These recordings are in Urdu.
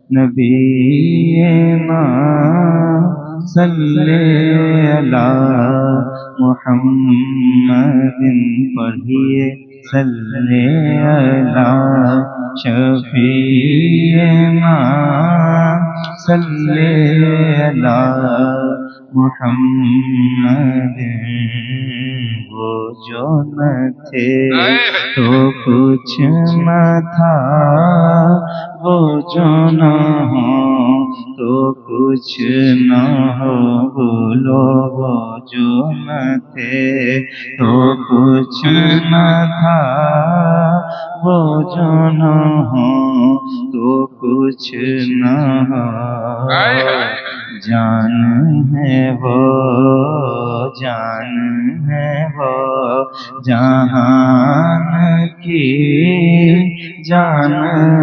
نبینا صلی علی محمد پڑھیے صلی علی شفیعنا صلی علی محمد وہ جو نہ تھے تو کچھ نہ تھا وہ جو نہ ہو تو کچھ نہ ہو بولو وہ جو نہ تھے تو کچھ نہ تھا وہ جو نہ ہو تو کچھ نہ ہو جان ہے وہ جان ہے وہ جہان کی جان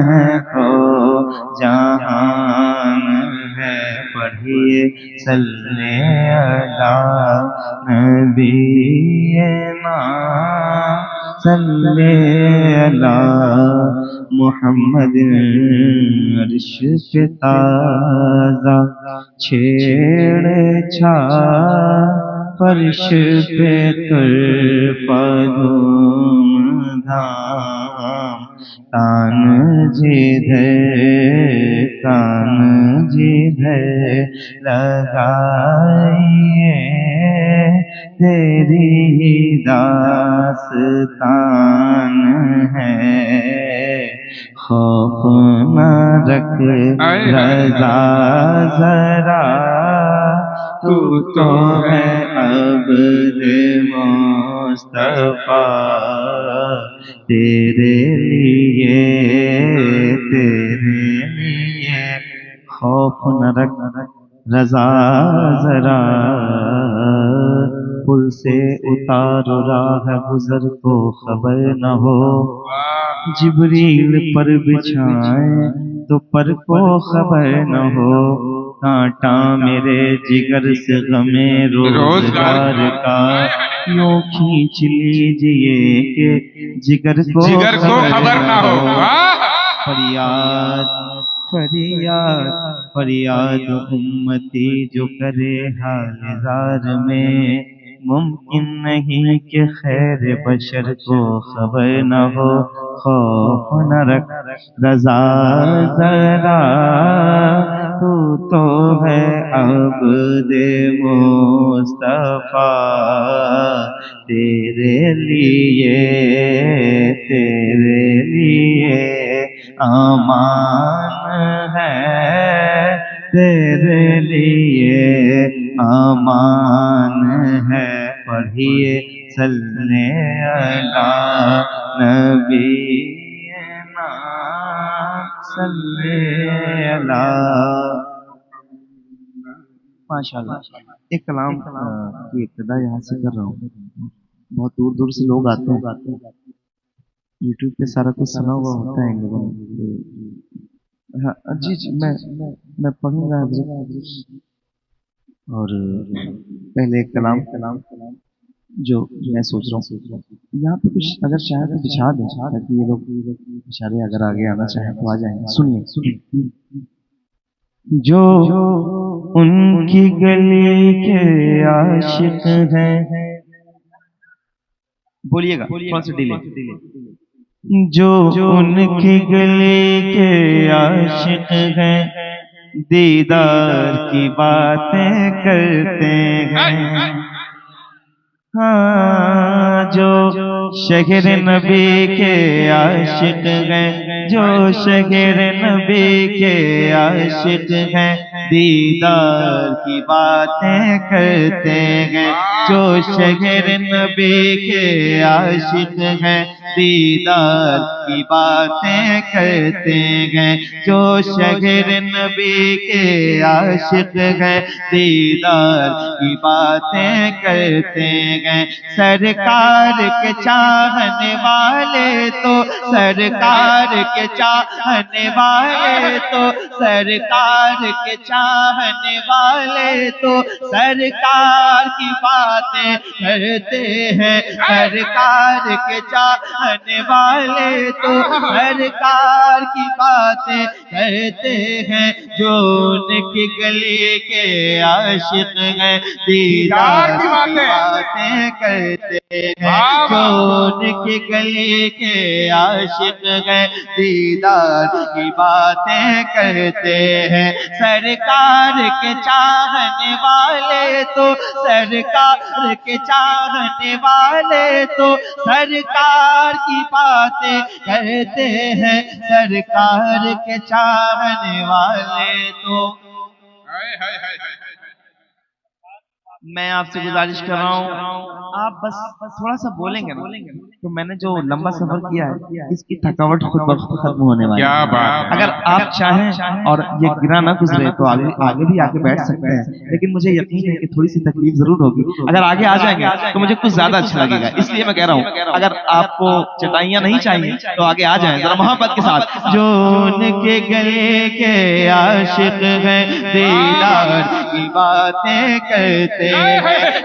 ہے وہ جہان ہے پڑھیے صلی علی نبینا صلی علی محمد عرش پہ تازہ چھیڑ چھا فرش پہ تر پدوم دھام کان جدھر لگائیے تیری ہی داستان ہے خوف نہ رکھ رضا ذرا تو ہے عبد مصطفیٰ تیرے لیے خوف نہ رکھ رضا ذرا پل سے اتار راہ گزر کو خبر نہ ہو جبریل پر بچھائے تو پر کو خبر نہ ہو کانٹا میرے جگر سے غمِ روزگار کا یوں کھینچ لیجئے کہ جگر کو خبر نہ ہو فریاد فریاد فریاد امتی جو کرے حال زار میں ممکن نہیں کہ خیر بشر کو خبر نہ ہو خوف نہ رکھ رضا ذرا تو ہے عبد مصطفیٰ تیرے لیے امان ہے تیرے لیے امان ہے پڑھیے صلی علی نبینا صلی علی ماشاءاللہ ایک کلام کی ابتدا یہاں سے کر رہا ہوں بہت دور دور سے لوگ آتے ہیں یوٹیوب پہ سارا کچھ سنا ہوا ہوتا ہے جی میں پڑھوں گا اور پہلے ایک کلام جو میں سوچ رہا ہوں یہاں پہ کچھ اگر چاہے تو بچھا دیں تاکہ یہ لوگ اشارے اگر آگے آنا چاہیں تو آ جائیں سنیے جو ان کی گلی کے عاشق ہیں بولیے گا تھوڑا سا ڈیلے جو ان کی گلی کے عاشق ہیں دیدار کی باتیں کرتے ہیں ہاں جو شہر نبی کے عاشق ہیں جو شہر نبی کے عاشق ہیں دیدار کی باتیں کرتے ہیں جو شہر نبی کے عاشق ہیں دیدار کی باتیں کرتے ہیں جو شہر نبی کے عاشق ہیں دیدار کی باتیں کرتے ہیں سرکار کے چاند چاہنے والے تو سرکار کے چاہنے والے تو سرکار کے چاہنے والے تو سرکار کی باتیں کرتے ہیں سرکار کے چاہنے والے تو سرکار کی باتیں کرتے ہیں جو ان کی گلی کے عاشق ہیں دیدار کی باتیں کرتے ہیں جو ان کی گلی کے عاشق ہیں دیدار کی باتیں کرتے ہیں سرکار کے چاہنے والے تو سرکار کے چاہنے والے تو سرکار کی باتیں کرتے ہیں سرکار کے چاہنے والے تو میں آپ سے گزارش کر رہا ہوں آپ بس تھوڑا سا بولیں گے تو میں نے جو لمبا سفر کیا ہے اس کی تھکاوٹ خود بخود ختم ہونے والی ہے اگر آپ چاہیں اور یہ گرا نہ گزرے تو آگے بھی آگے بیٹھ سکتے ہیں لیکن مجھے یقین ہے کہ تھوڑی سی تکلیف ضرور ہوگی اگر آگے آ جائیں گے تو مجھے کچھ زیادہ اچھا لگے گا اس لیے میں کہہ رہا ہوں اگر آپ کو چٹائیاں نہیں چاہیے تو آگے آ جائیں ذرا محبت کے ساتھ جو ان کے گلے کے عاشق ہیں دیدار کی باتیں کرتے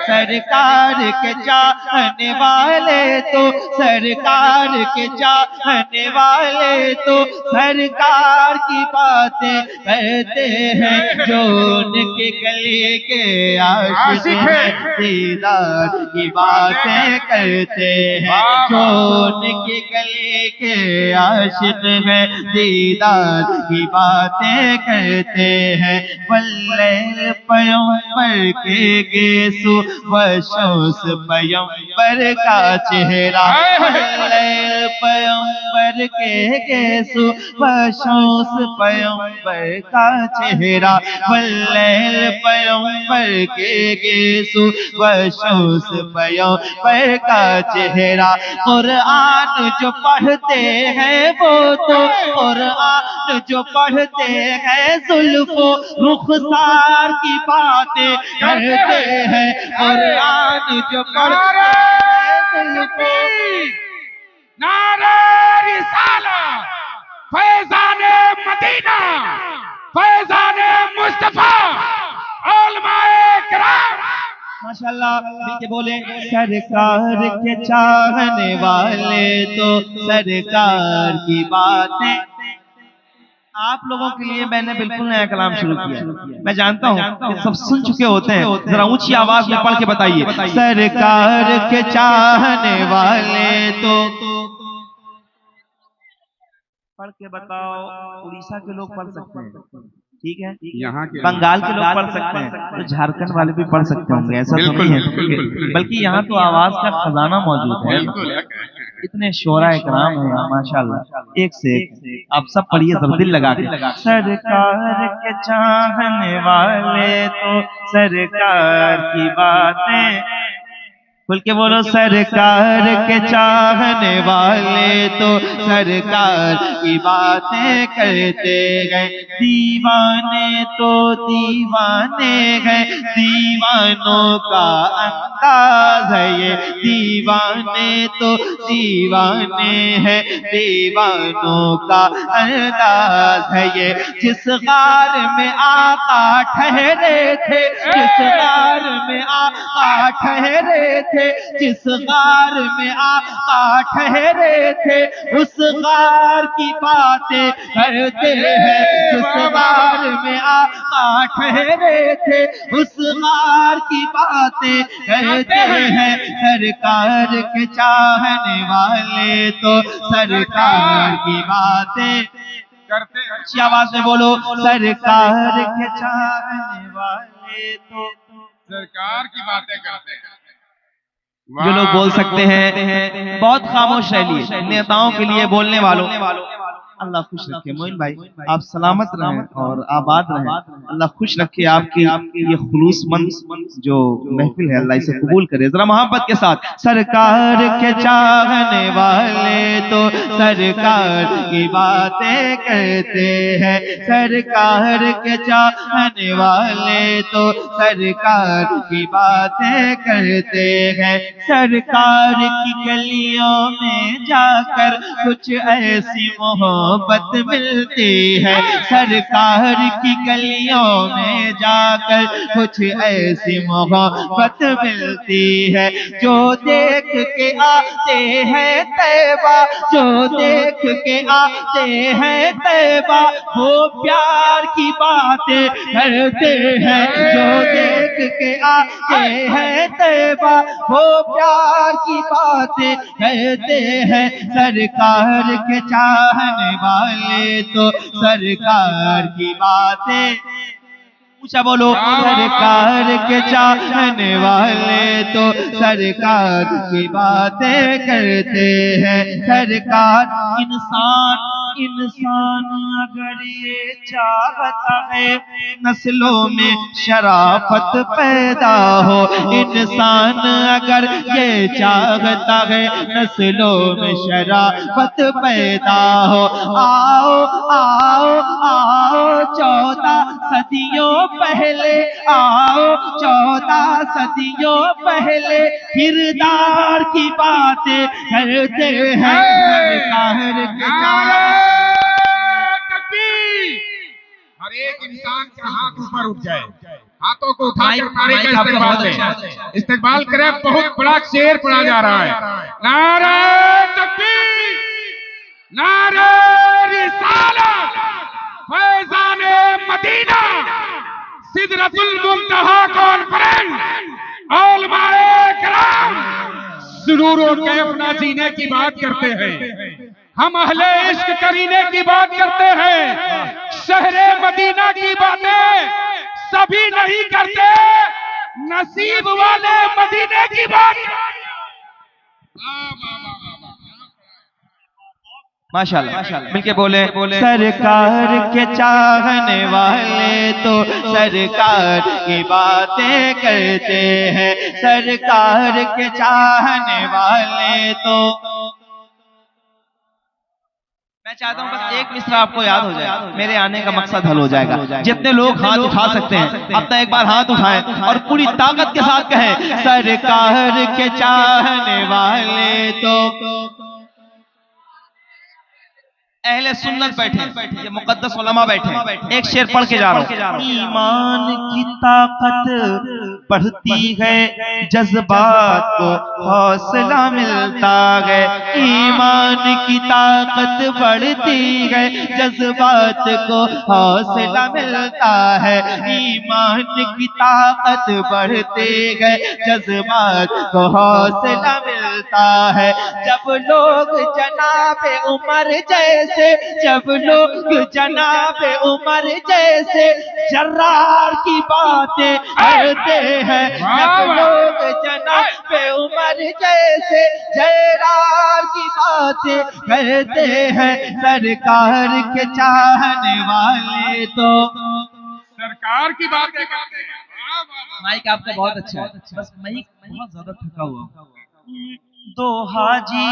سرکار کے چاہنے والے تو سرکار کے چاہنے والے تو سرکار کی باتیں کرتے ہیں جو ان کے گلے کے عاشق ہیں دیدار کی باتیں کرتے ہیں جو ان کے گلے کے عاشق ہیں دیدار کی باتیں کرتے ہیں واللیل پیغمبر کے گیسو وشوس پیغمبر کا چہرہ واللیل پیغمبر کے گیسو وشوس پیغمبر کا چہرہ واللیل پیغمبر کے گیسو وشوس پیغمبر کا چہرہ قرآن جو پڑھتے ہیں وہ تو قرآن جو پڑھتے ہیں زلف و رخسار کی باتیں کرتے ہیں قرآن جو پڑھتے ہیں زلف و نعرہ رسالت فیضان مدینہ فیضان مصطفیٰ علماء کرام ماشاءاللہ مل کے بولیں سرکار کے چاہنے والے تو سرکار کی باتیں آپ لوگوں کے لیے میں نے بالکل نیا کلام شروع کیا میں جانتا ہوں کہ سب سن چکے ہوتے ہیں ذرا اونچی آواز میں پڑھ کے بتائیے سرکار کے چاہنے والے تو پڑھ کے بتاؤ اڑیسہ کے لوگ پڑھ سکتے ہیں ٹھیک ہے بنگال کے لوگ پڑھ سکتے ہیں تو جھارکھنڈ والے بھی پڑھ سکتے ہوں گے ایسا تو نہیں ہے بلکہ یہاں تو آواز کا خزانہ موجود ہے اتنے شعراء کرام ہیں ماشاءاللہ ایک سے ایک آپ سب پڑھیے ذرا دل لگا کے سرکار کے چاہنے والے تو سرکار کی باتیں کھل کے بولو سرکار کے چاہنے والے تو سرکار کی باتیں کرتے گئے دیوانے تو دیوانے ہیں دیوانوں کا انداز ہے یہ دیوانے تو دیوانے ہیں دیوانوں کا انداز ہے یہ جس غار میں آقا ٹھہرے تھے جس غار میں آقا ٹھہرے تھے جس غار میں آقا ٹھہرے تھے اس غار کی باتیں کرتے ہیں جس غار میں آقا ٹھہرے تھے اس غار کی باتیں کرتے ہیں سرکار کے چاہنے والے تو سرکار کی باتیں کرتے ہیں اچھی آواز میں بولو سرکار کے چاہنے والے تو سرکار کی باتیں کرتے ہیں جو لوگ بول سکتے ہیں بہت خاموش رہ لیے نیتاؤں کے لیے بولنے والوں اللہ خوش رکھے معین بھائی، آپ سلامت رہیں اور آباد رہیں، اللہ خوش رکھے آپ کی یہ خلوص مند جو محفل ہے، اللہ اسے قبول کرے۔ ذرا محبت کے ساتھ سرکار کے چاہنے والے تو سرکار کی باتیں کرتے ہیں، سرکار کے چاہنے والے تو سرکار کی باتیں کرتے ہیں، سرکار کی گلیوں میں جا کر کچھ ایسی محبت ملتی ہے، سرکار کی گلیوں میں جا کر کچھ ایسی محبت ملتی ہے، جو دیکھ کے آتے ہیں طیبہ، جو دیکھ کے آتے ہیں طیبہ، وہ پیار کی باتیں کرتے ہیں، جو دیکھ کے آتے ہیں طیبہ، وہ پیار کی باتیں کرتے ہیں، سرکار کے چاہنے والے تو سرکار کی باتیں، اونچا بولو، سرکار کے چاہنے والے تو سرکار کی باتیں کرتے ہیں، سرکار انسان اگر یہ چاہتا ہے نسلوں میں شرافت پیدا ہو، انسان اگر یہ چاہتا ہے نسلوں میں شرافت پیدا ہو، آؤ آؤ آؤ 14 صدیوں پہلے، آؤ 14 صدیوں پہلے کردار کی باتیں کرتے ہیں، سرکار کے ہر ایک انسان کا ہاتھ اوپر اٹھ جائے، ہاتھوں کو اٹھا کر نعرے کا استقبال دیں، استقبال کریں، بہت بڑا شعر پڑھا جا رہا ہے، نعرہ تکبیر، نعرہ رسالت، فیضان مدینہ، سدرۃ المنتہی کانفرنس، علماء کرام، سرور و کیف نہ جینے کی بات کرتے ہیں، ہم اہل عشق کرینے کی بات کرتے ہیں، شہر مدینہ کی باتیں سبھی نہیں کرتے، نصیب والے مدینے کی بات ماشاءاللہ مل کے بولے، سرکار کے چاہنے والے تو سرکار کی باتیں کرتے ہیں، سرکار کے چاہنے والے تو، میں چاہتا ہوں بس ایک مصرع آپ کو یاد ہو جائے، میرے آنے کا مقصد حل ہو جائے گا، جتنے لوگ ہاتھ اٹھا سکتے ہیں اپنا ایک بار ہاتھ اٹھائیں اور پوری طاقت کے ساتھ کہیں، سرکار کے چاہنے والے تو، اہل سنت بیٹھے، یہ مقدس علماء بیٹھے، ایک شعر پڑھ کے جا رہا ہوں، ایمان کی طاقت بڑھتی ہے جذبات کو حوصلہ ملتا ہے، ایمان کی طاقت بڑھتی ہے جذبات کو حوصلہ ملتا ہے، ایمان کی طاقت بڑھتی ہے جذبات کو حوصلہ ملتا ہے، جب لوگ جناب عمر جیسے، جب لوگ جناب عمر جیسے جرار کی باتیں کرتے ہیں، جب لوگ جناب عمر جیسے جرار کی باتیں کرتے ہیں، سرکار کے چاہنے والے تو سرکار کی باتیں کرتے ہیں۔ مائک آپ کا بہت اچھا ہے، بس مائک بہت زیادہ تھکا ہوا، دو حاجی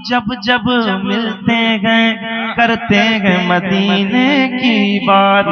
جب جب ملتے گئے کرتے گئے مدینے کی بات،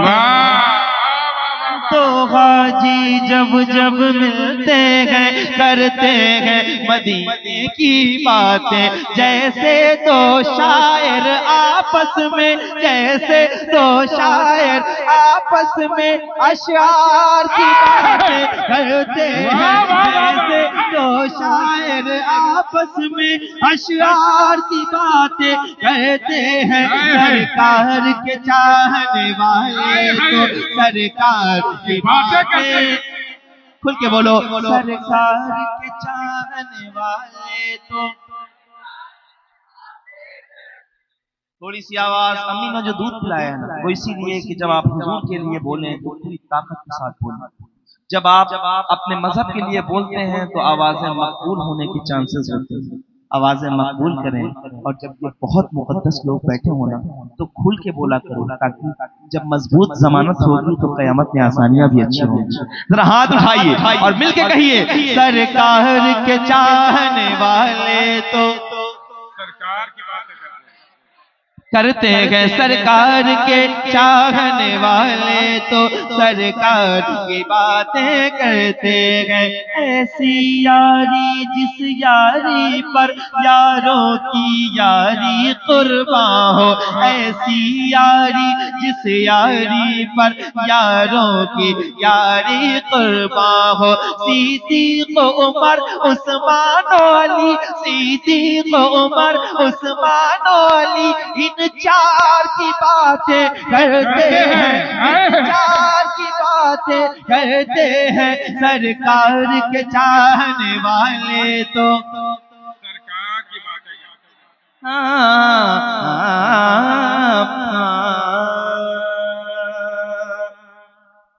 دو حاجی جب جب ملتے گئے کرتے گئے مدینے کی باتیں، جیسے دو شاعر آپس میں، جیسے دو شاعر آپس میں اشعار کی باتیں کرتے ہیں، جیسے دو شاعر آپس میں اشعار کی باتیں کرتے ہیں، سرکار کے چاہنے والے تو سرکار کی باتیں، کھل کے بولو، سرکار کے چاہنے والے تو، تھوڑی سی آواز، امی نے جو دودھ پلایا ہے نا وہ اسی لیے کہ جب آپ حضور کے لیے بولیں تو پوری طاقت کے ساتھ بولیں، جب آپ اپنے مذہب کے لیے بولتے ہیں تو آوازیں مقبول ہونے کی چانسز ہوتے ہیں، آوازیں مقبول کریں، اور جب یہ بہت مقدس لوگ بیٹھے ہوں نا تو کھل کے بولا کرو، تاکہ جب مضبوط ضمانت ہوگی تو قیامت میں آسانیاں بھی اچھی ہوں گی۔ ذرا ہاتھ اٹھائیے اور مل کے کہیے، سرکار کے چاہنے والے تو سرکار کی باتیں کرتے ہیں، سرکار کے چاہنے والے تو سرکار کی باتیں کرتے ہیں۔ ایسی یاری جس یاری پر یاروں کی یاری قرباں ہو، ایسی یاری جس یاری پر یاروں کی یاری قرباں ہو، صدیق عمر عثمان و علی، صدیق عمر عثمان و علی، ان چار کی باتیں کرتے ہیں، ان چار کی باتیں کرتے ہیں، سرکار کے چاہنے والے تو سرکار کی باتیں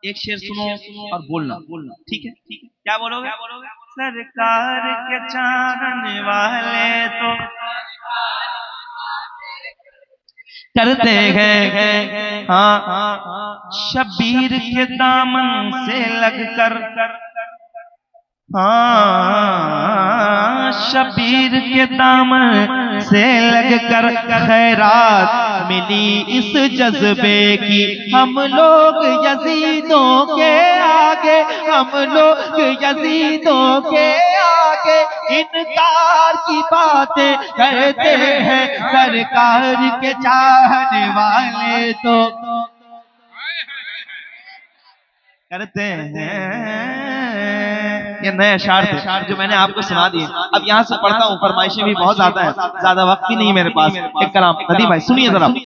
ایک شعر سنو اور بولنا، ٹھیک ہے؟ کیا بولو گے؟ سرکار کے چاہنے والے تو کرتے ہیں، ہاں شبیر کے دامن سے لگ کر، ہاں شبیر کے دامن سے لگ کر خیرات ملی اس جذبے کی، ہم لوگ یزیدوں کے آگے، ہم لوگ یزیدوں کے آگے انکار کی باتیں کرتے ہیں، سرکار کے چاہنے والے تو کرتے ہیں۔ یہ نئے اشعار تھے جو میں نے آپ کو سنا دیے، اب یہاں سے پڑھتا ہوں، فرمائشیں بھی بہت زیادہ ہیں، زیادہ وقت بھی نہیں میرے پاس۔ ایک کلام ندیم بھائی سنیے ذرا۔